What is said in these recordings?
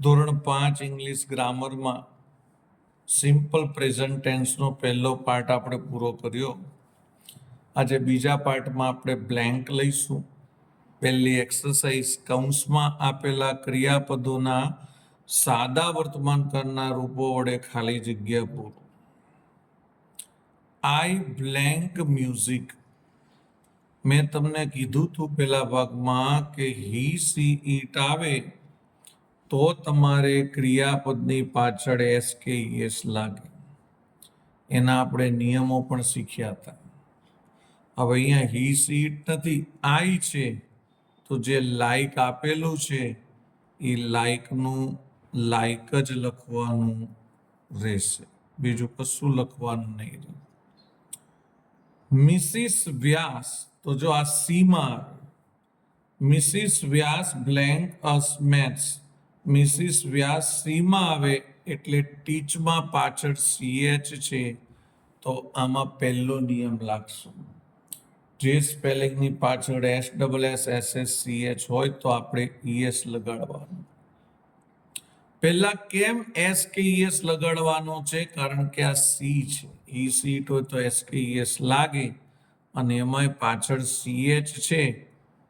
ધોરણ 5 English ગ્રામરમાં simple present ટેન્સનો પહેલો part આપણે પૂરો કર્યો. આજે બીજા પાર્ટમાં આપણે બ્લેન્ક લઈશું. પહેલી એક્સરસાઇઝ, કૌંસમાં આપેલા ક્રિયાપદોના સાદા વર્તમાનકાળના રૂપો વડે ખાલી જગ્યા પૂરો. I blank music. મેં તમને કીધું હતું પહેલા ભાગમાં કે હી સી ઇટ આવે તો તમારે ક્રિયાપદની પાછળ એસ કે એસ લાગે. એના આપણે નિયમો પણ શીખ્યા હતા. હવે અહીંયા હી સી ઇટ નથી, આઈ છે, તો જે લાઈક આપેલું છે એ લાઈકનું લાઈક જ લખવાનું રહેશે, બીજું કશું લખવાનું નહીં રહે. મિસિસ વ્યાસ, તો જો આ સીમાં મિસિસ વ્યાસ બ્લેન્ક અસ મેથ્સ. મિસિસ વ્યાસ સીમાં આવે એટલે ટીચમાં પાછળ સીએચ છે, તો આમાં પહેલો નિયમ લાગશે. જે સ્પેલિંગની પાછળ SSSSCH હોય તો આપણે ES લગાડવાનું. પહેલા કેમ એસ કે ES લગાડવાનો છે? કારણ કે આ સી છે, ઈ સીટ હોય તો એસ કે ES લાગે, અને એમાંય પાછળ CH છે,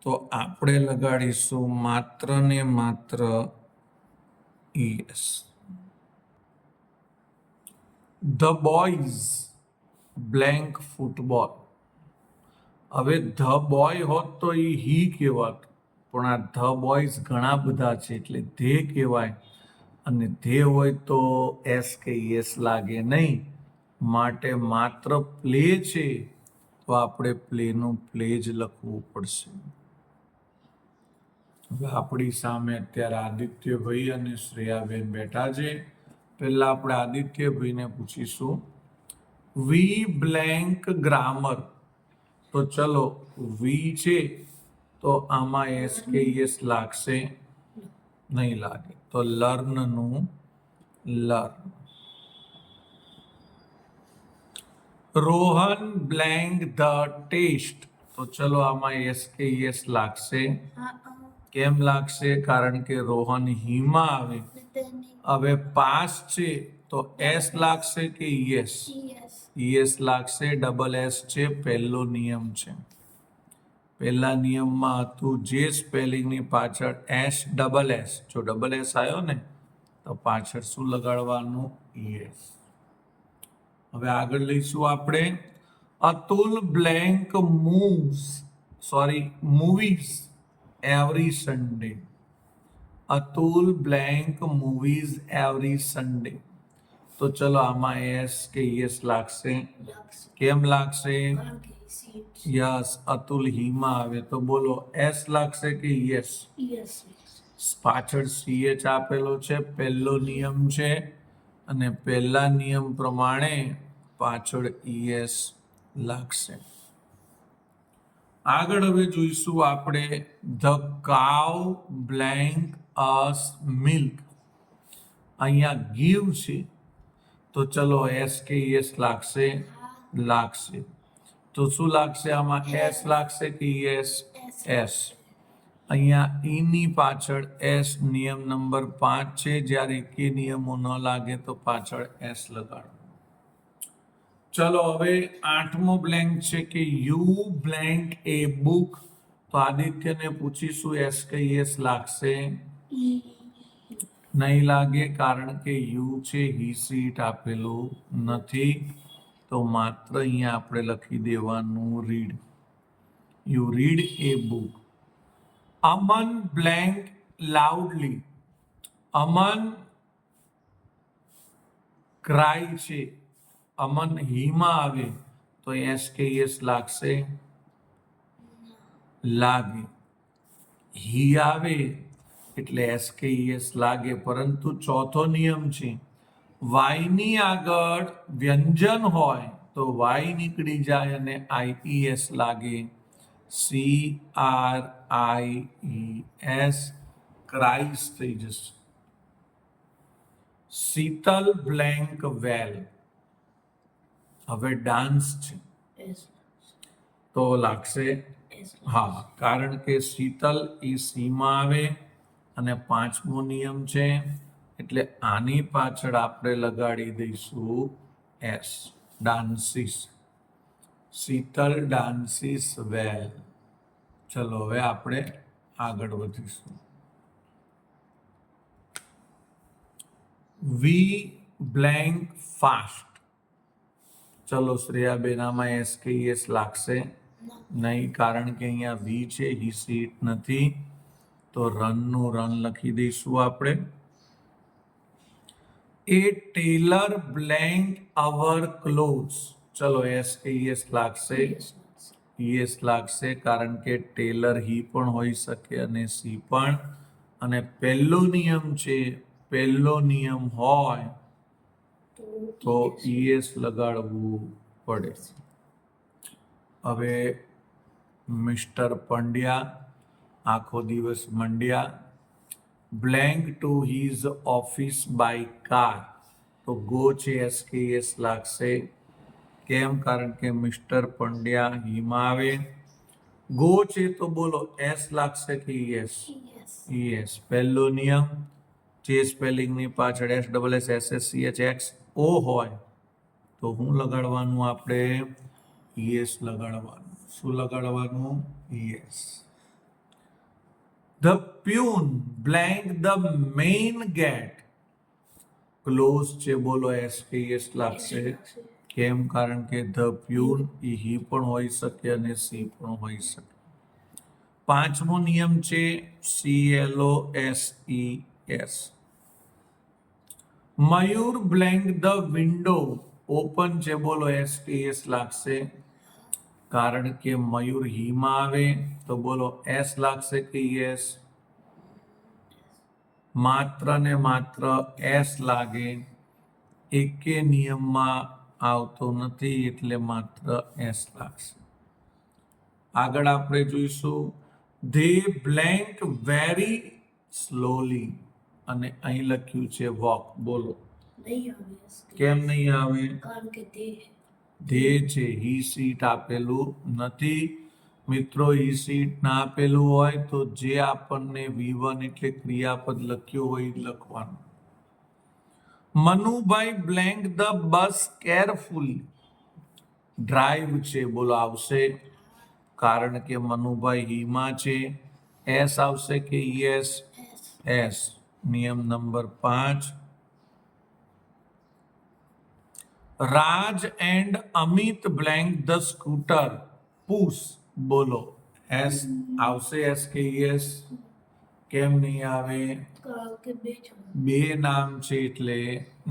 તો આપણે લગાડીશું માત્ર ને માત્ર ES. The boys blank football. હવે ધ બોય હોત તો એ હી કહેવાતું, પણ આ ધ બોયઝ ઘણા બધા છે એટલે ધે કહેવાય, અને ધે હોય તો એસ કે એસ લાગે નહીં, માટે માત્ર પ્લે છે તો આપણે પ્લેનું પ્લે જ લખવું પડશે. હવે આપણી સામે અત્યારે આદિત્યભાઈ અને શ્રેયાબેન બેઠા છે. પહેલા આપણે આદિત્યભાઈને પૂછીશું, વી બ્લેન્ક ગ્રામર. તો ચલો, વી છે તો આમાં એસ કે એસ લાગશે નહીં, લાગે તો લર્નનું learn. Rohan blank the test. તો ચલો આમાં એસ કે એસ લાગશે. કેમ લાગશે? કારણ કે રોહન હીમાં આવે. હવે પાસ છે તો એસ લાગશે કે યસ? યસ લાગશે. ડબલ એસ છે, પહેલો નિયમ છે. પહેલા નિયમમાં હતું જે સ્પેલિંગની પાછળ એસ ડબલ એસ, જો ડબલ એસ આવ્યો ને તો પાછળ શું લગાડવાનું? ES. હવે આગળ લઈશું આપણે, Atul blank movies every Sunday. Atul blank movies every Sunday. તો ચલો આમાં એસ કે ES લાગશે. કેમ લાગશે? યસ, અતુલ હીમાં આવે તો બોલો એસ લાગશે કે ES? પાછળ CH આપેલો છે, પહેલો નિયમ છે, અને પહેલા નિયમ પ્રમાણે પાછળ ES લાગશે. આગળ હવે જોઈશું આપણે, the cow blank us milk. અહીંયા ગીવ છે તો ચલો એસ કે ES લાગશે? લાગશે. તો શું લાગશે આમાં? એસ લાગશે કે ES? એસ. અહીંયા ઈની પાછળ એસ નિયમ નંબર 5 છે, જ્યારે કે નિયમો ન લાગે તો પાછળ એસ લગાડો. ચલો હવે 8મો બ્લેન્ક છે કે યુ બ્લેન્ક એ બુક. તો આદિત્યને પૂછીશું એસ કે ES લાગશે? નહીં લાગે, કારણ કે યુ છે, હી સીટ આપેલું નથી, તો માત્ર અહીંયા આપણે લખી દેવાનું read. You read A book. Aman blank loudly. Aman cry છે, અમન હીમાં આવે તો એસ કે ES લાગશે? લાગે. હી આવે એટલે એસ કે ES લાગે, પરંતુ ચોથો નિયમ છે, વાયની આગળ વ્યંજન હોય તો વાય નીકળી જાય અને IES લાગે. CRIES, ક્રાઇસ થઈ જશે. શીતલ બ્લેન્ક વેલ. હવે ડાન્સ છે તો લાગશે? હા, કારણ કે શીતલ એ સીમાં આવે અને પાંચમો નિયમ છે એટલે આની પાછળ આપણે લગાડી દઈશું એસ, ડાન્સીસ. શીતલ ડાન્સીસ વેલ. ચલો હવે આપણે આગળ વધીશું. વી બ્લેન્ક ફાસ્ટ. ચલો શ્રેયાબેન, આમાં એસ કે એસ લાગશે નહીં, કારણ કે અહીંયા વી છે, હી સીટ નથી, તો રનનું રન લખી દઈશું આપણે. એ ટેલર બ્લેન્ક અવર ક્લોથ્સ. ચલો એસ કે એસ લાગશે, યસ લાગશે, કારણ કે ટેલર હી પણ હોઈ શકે અને સી પણ. અને પહેલો નિયમ છે, પહેલો નિયમ હોય તો ઈએસ લગાડવું પડે. હવે મિસ્ટર પંડ્યા આખો દિવસ મંડ્યા. Blank to his office by car. તો ગો છે, એસ કે એસ લાગશે. કેમ? કારણ કે મિસ્ટર પંડ્યા હીમાં આવે. ગો છે તો બોલો એસ લાગશે કે યસ? યસ. પહેલો નિયમ, જે સ્પેલિંગની પાછળ S double S S S C H X O હોય તો હું લગાડવાનું આપણે? યસ લગાડવાનું. શું લગાડવાનું? Es. The peon blank the main gate. Close છે, બોલો એસ કે યસ લાગશે. કેમ? કારણ કે ધ પ્યુન એ હી પણ હોઈ શકે અને સી પણ હોઈ શકે. પાંચમો નિયમ છે CLOSES. Mayur blank the window. Open છે, બોલો એસ કે એસ લાગશે. કારણ કે મયુર હીમાં આવે તો બોલો એસ લાગશે કે યસ? માત્ર ને માત્ર એસ લાગે, એકે નિયમમાં આવતો નથી એટલે માત્ર એસ લાગશે. આગળ આપણે જોઈશું ધે બ્લેન્ક વેરી સ્લોલી, અને અહીં લખ્યું છે વોક. બોલો કેમ નહીં આવે? કારણ કે ધે છે, હી સીટ આપેલું નથી. મિત્રો, હી સીટ ના આપેલું હોય તો જે આપણને V1 એટલે ક્રિયાપદ લખ્યું હોય એ લખવાનું. Manubhai blank the bus carefully. Drive છે, બોલો આવશે, કારણ કે મનુભાઈ હીમાં છે. એસ આવશે કે યસ? એસ. નિયમ number 5. Raj and Amit blank the scooter push. બોલો એસ આવશે? એસ કે યસ? કેમ નહીં આવે? કારણ કે બે નામ છે એટલે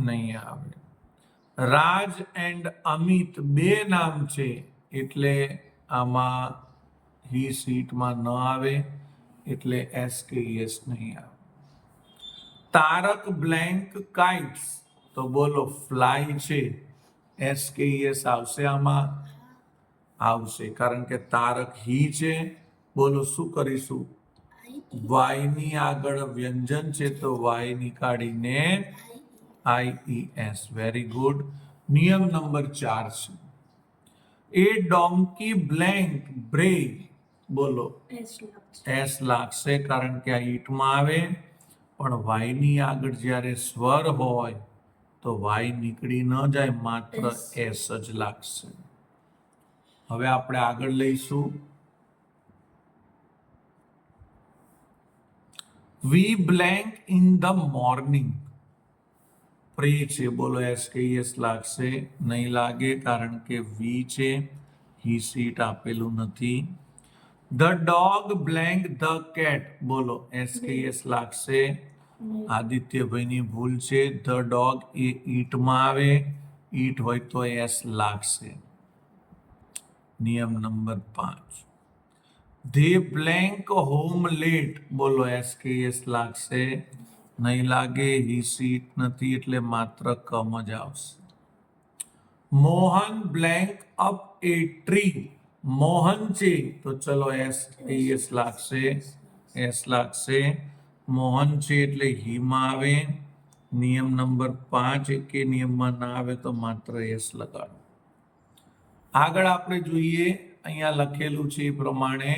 નહીં આવે. રાજ એન્ડ અમિત બે નામ છે એટલે આમાં હી સીટમાં ન આવે એટલે એસ કે યસ નહીં આવે. Tarak blank kites. તો બોલો ફ્લાય છે, એસ કે યસ આવશે? આમાં આવશે, કારણ કે તારક હી છે. બોલો શું કરીશું? વાય ની આગળ વ્યંજન છે તો વાય નીકાળીને IES. Very good. નિયમ નંબર 4 છે એ ડોન્કી બ્લેન્ક બ્રે. બોલો એસ લાગશે, કારણ કે આ ઈટમાં આવે, પણ વાય ની આગળ જ્યારે સ્વર હોય તો વાય નીકળી ન જાય, માત્ર એસ જ લાગશે. હવે આપણે આગળ લઈશું વી બ્લેન્ક ઇન ધ મોર્નિંગ. પ્રે છે, બોલો એસ કે યસ લાગશે? નહીં લાગે, કારણ કે વી છે, હી સીટ આપેલું નથી. The dog blank the cat. બોલો એસ કે યસ લાગશે? આદિત્યભાઈની ભૂલ છે. ધ ડોગ એ ઈટમાં આવે, ઈટ હોય તો એસ લાગશે. નિયમ number 5. They blank home late. બોલો એસ કે યસ લાગશે? નહીં લાગે, હી સીટ નથી એટલે માત્ર કમ જ આવશે. મોહન બ્લેન્ક અપ એ ટ્રી. મોહન છે તો ચલો એસ કે યસ લાગશે? એસ લાગશે. મોહન છે એટલે હીમાં આવે. નિયમ નંબર 5, એકે નિયમમાં ના આવે તો માત્ર એસ લગાડો. આગળ આપણે જોઈએ, અહીંયા લખેલું છે એ પ્રમાણે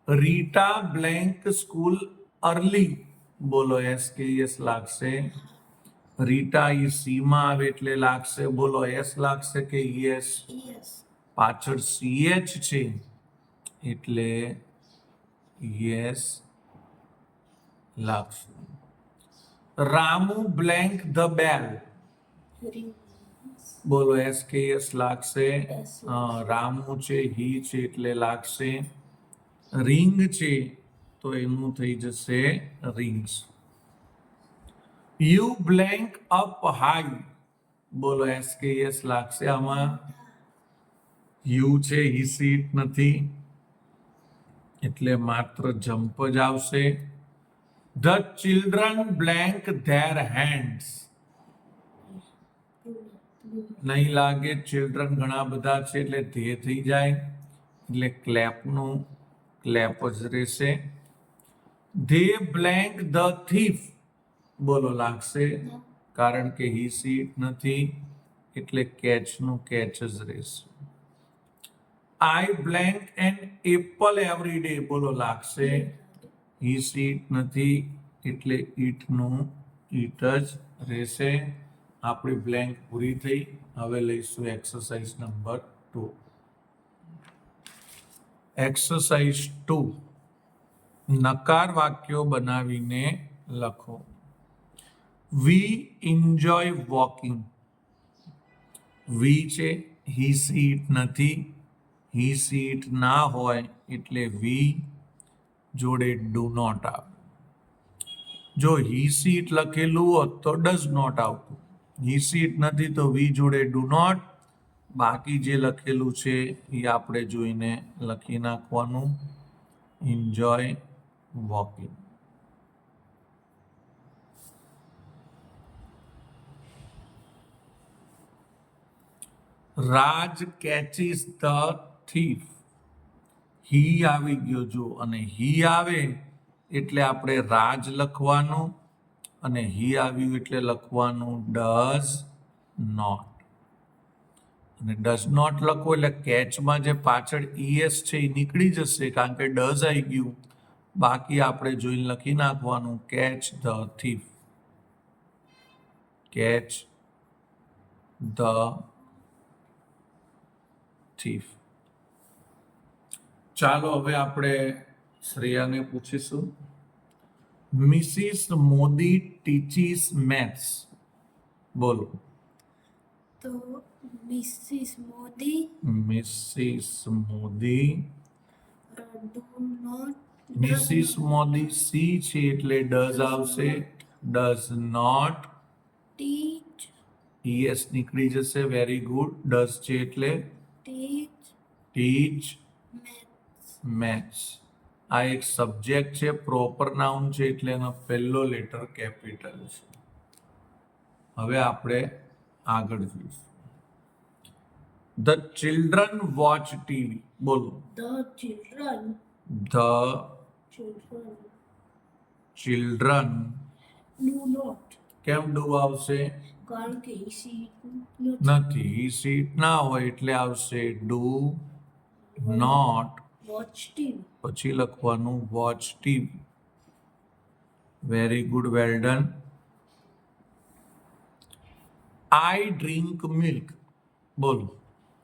રીટા બ્લેન્ક સ્કૂલ અર્લી. બોલો એસ કે એસ લાગશે. રીટા ઈ સી માં આવે એટલે લાગશે. બોલો એસ લાગશે કે એસ? Yes. પાછળ સીએચ છે એટલે યસ લાગશે. Ramu blank the bell. Rings. બોલો એસ કે એસ લાગશે. Yes. રામુ છે હી છે એટલે લાગશે. રિંગ છે તો એનું થઈ જશે rings. You blank up high. બોલો એસ કે એસ લાગશે આમાં. યુ છે હી સીટ નથી એટલે માત્ર જમ્પ જ આવશે. The children blank there hands. નહીં લાગે. ચિલ્ડ્રન ઘણા બધા છે એટલે ધે થઈ જાય એટલે ક્લેપનું ક્લેપ જ રહેશે. They blank the thief. બોલો લાગશે કારણ કે હી સીટ નથી એટલે કેચનું કેચ જ રહેશે. I blank an apple every day. બોલો લાગશે. હી સીટ નથી એટલે ઈટનું ઈટ જ રહેશે. આપણી બ્લેન્ક પૂરી થઈ. હવે લઈશું એક્સરસાઇઝ નંબર 2. એક્સરસાઇઝ 2. નકાર વાક્યો બનાવીને લખો. We enjoy walking. વી છે હી સીટ નથી. હી સીટ ના હોય એટલે વી જોડે ડુ નોટ આવે. જો હી સીટ લખેલું હોત તો ડઝ નોટ આવતું. હી સીટ નથી તો વી જોડે ડુ નોટ. બાકી જે લખેલું છે એ આપણે જોઈને લખી નાખવાનું. Enjoy walking. Raj catches the thief. He આવી ગયો જો અને હી આવે એટલે આપણે રાજ લખવાનું અને હી આવ્યું એટલે લખવાનું ડઝ નોટ. અને ડઝ નોટ લખો એટલે કેચમાં જે પાછળ ઈએસ છે એ નીકળી જશે કારણ કે ડઝ આવી ગયું. બાકી આપણે જોઈને લખી નાખવાનું catch the thief. Catch the thief. ચાલો હવે આપણે શ્રેયાને પૂછીશું. Mrs Modi teaches maths. બોલો. તો Mrs Modi Mrs Modi. do not Mrs Modi she છે એટલે ડઝ આવશે. Does not. teach ઈએસ નીકળી જશે. Very good. ડઝ છે એટલે teach ટીચ maths. મેથ્સ. આ એક સબ્જેક્ટ છે. પ્રોપર નાઉન છે એટલે એનો પહેલો લેટર કેપિટલ છે. હવે આપણે આગળ જોઈશું. The children watch TV. બોલો. The children the children. do not. કેમ ડુ આવશે? કારણ કે seat નથી. હી સીટ ના હોય એટલે આવશે ડુ નોટ. watch TV. પછી લખવાનું watch TV. Very good. Well done. I drink milk. બોલો.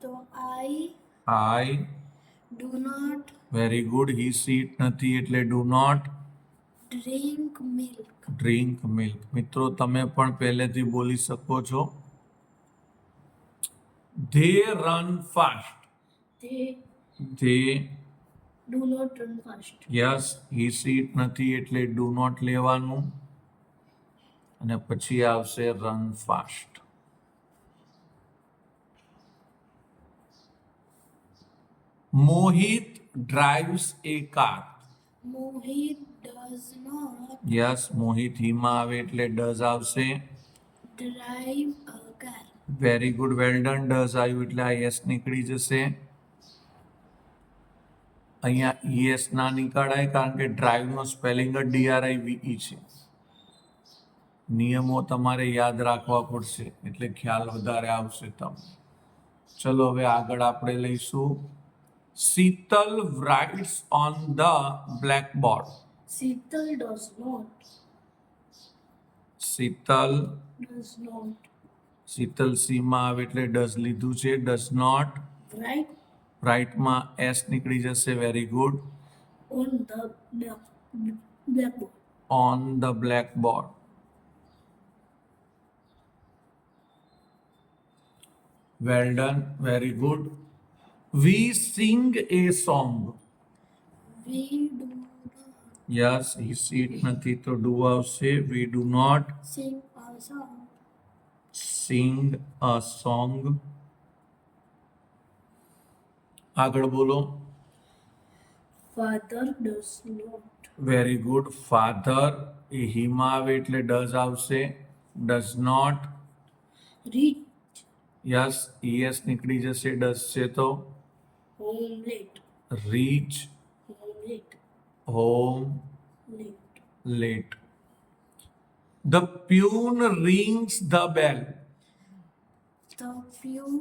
તો I. do not very good. He seat નથી એટલે do not drink milk. Drink milk. મિત્રો તમે પણ પહેલેથી બોલી શકો છો. They run fast. They Do not run fast. Yes. He seat નથી એટલે ડુ નોટ લેવાનું અને પછી આવશે run fast. Mohit drives a car. Mohit does not yes. Mohit હીમાં આવે એટલે ડઝ આવશે. drive a car. Very good. Well done. Does આવ્યું એટલે આ યસ નીકળી જશે. અહીંયા ઈએસ ના નીકળાય કારણ કે ડ્રાઈવનો સ્પેલિંગ જ DRIVE છે. નિયમો તમારે યાદ રાખવા પડશે એટલે ખ્યાલ વધારે આવશે તમને. ચલો હવે આગળ આપણે લઈશું. Sheetal writes on the blackboard. Sheetal does not શીતલ does not શીતલ સીમાં આવે એટલે ડઝ લીધું છે. ડઝ નોટ write રાઇટમાં એસ નીકળી જશે. Very good. on the blackboard. On the blackboard. Well done. Very good. We sing a song. We do not yes he seat નથી તો ડુ આવશે. We do not sing a song. Sing a song. આગળ બોલો. Father does not very good. Father એ હીમાં આવે એટલે does આવશે. Does not reach es E નીકળી જશે. ડઝ છે તો home late. Reach Home late. Home Late. Late. The peon rings the bell. The few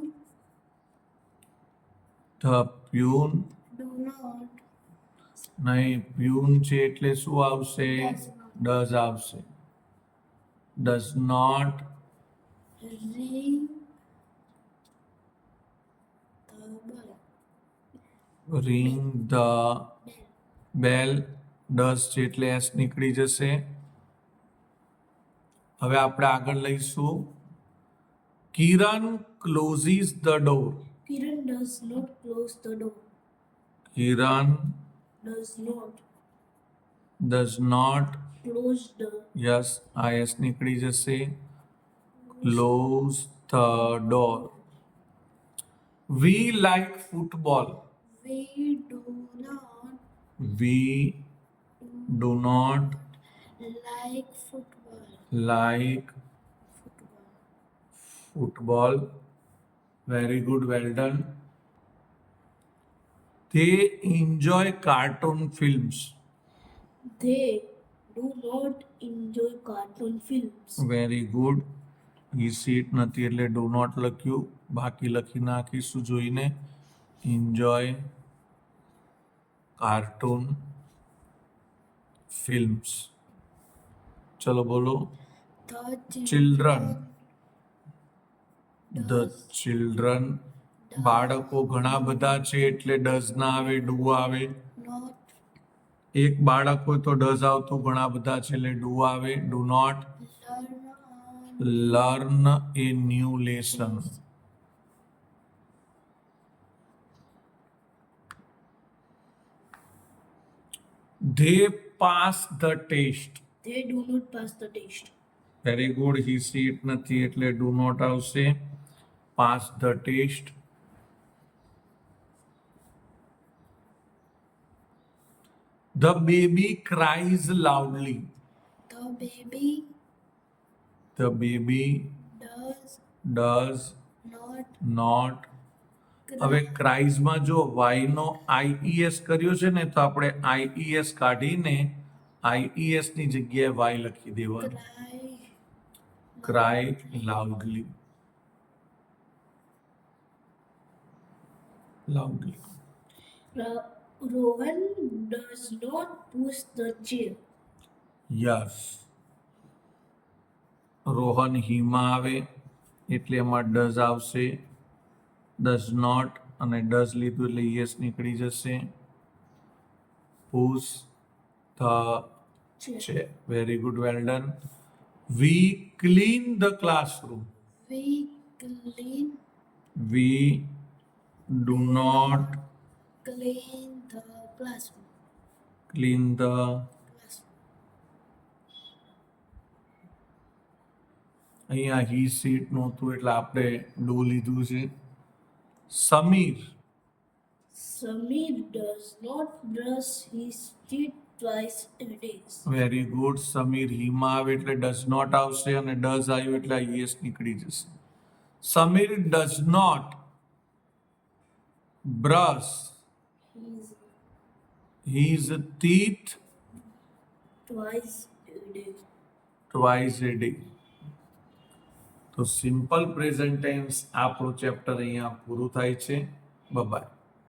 the peon do not નહીં પ્યુન છે એટલે શું આવશે? Does not. ડઝ આવશે. Does not ring the bell. Ring the bell. Does છે એટલે s નીકળી જશે. હવે આપણે આગળ લઈશું. Kiran closes the door. Kiran does not close the door. Kiran Does not does not close the es આ એસ નીકળી જશે. Close the door. We like football. we do not we do not like football. Like Football. Football. Very good. Well done. they enjoy cartoon films. They do not enjoy cartoon films. Very good. E seat નથી એટલે do not લખ્યું. બાકી લખી નાખીશું જોઈને. Enjoy cartoon films. ચલો બોલો. The children. The does children. બાળકો ઘણા બધા છે એટલે ડઝ ના આવે ડુ આવે. not એક બાળક હોય તો ડઝ આવતું. ઘણા બધા છે એટલે ડુ આવે. Do not learn learn a new lesson. they pass the test. they do not pass the test. Very good. He seat નથી એટલે ડુ નોટ આવશે. Pass the test. The baby cries loudly. The baby the baby does does not not. cry. હવે ક્રાઇઝમાં જો વાયનો IES કર્યો છે ને તો આપણે આઈઈએસ કાઢીને આઈઈએસ ની જગ્યાએ વાય લખી દેવાનું. cry cry loudly. Loudly. Rohan does not push the chair. Yes. Rohan હીમાં આવે એટલે એમાં ડઝ આવશે. ડઝ નોટ અને ડઝ લીધું એટલે યસ નીકળી જશે. પુશ ધ છે. Very good. Well done. We clean the classroom. We clean we do not clean the classroom. Clean the. અહીંયા હી સીટ નહોતું એટલે આપણે ડુ લીધું છે. Samir. Samir does not brush his teeth twice a day. Very good. Samir હીમાં આવે એટલે does not આવશે અને ડઝ આવ્યું એટલે યસ નીકળી જશે. Sameer does not brush His his teeth twice a day. Twice a day. તો સિમ્પલ પ્રેઝન્ટ ટેન્સ આપણું ચેપ્ટર અહીંયા પૂરું થાય છે. બાય.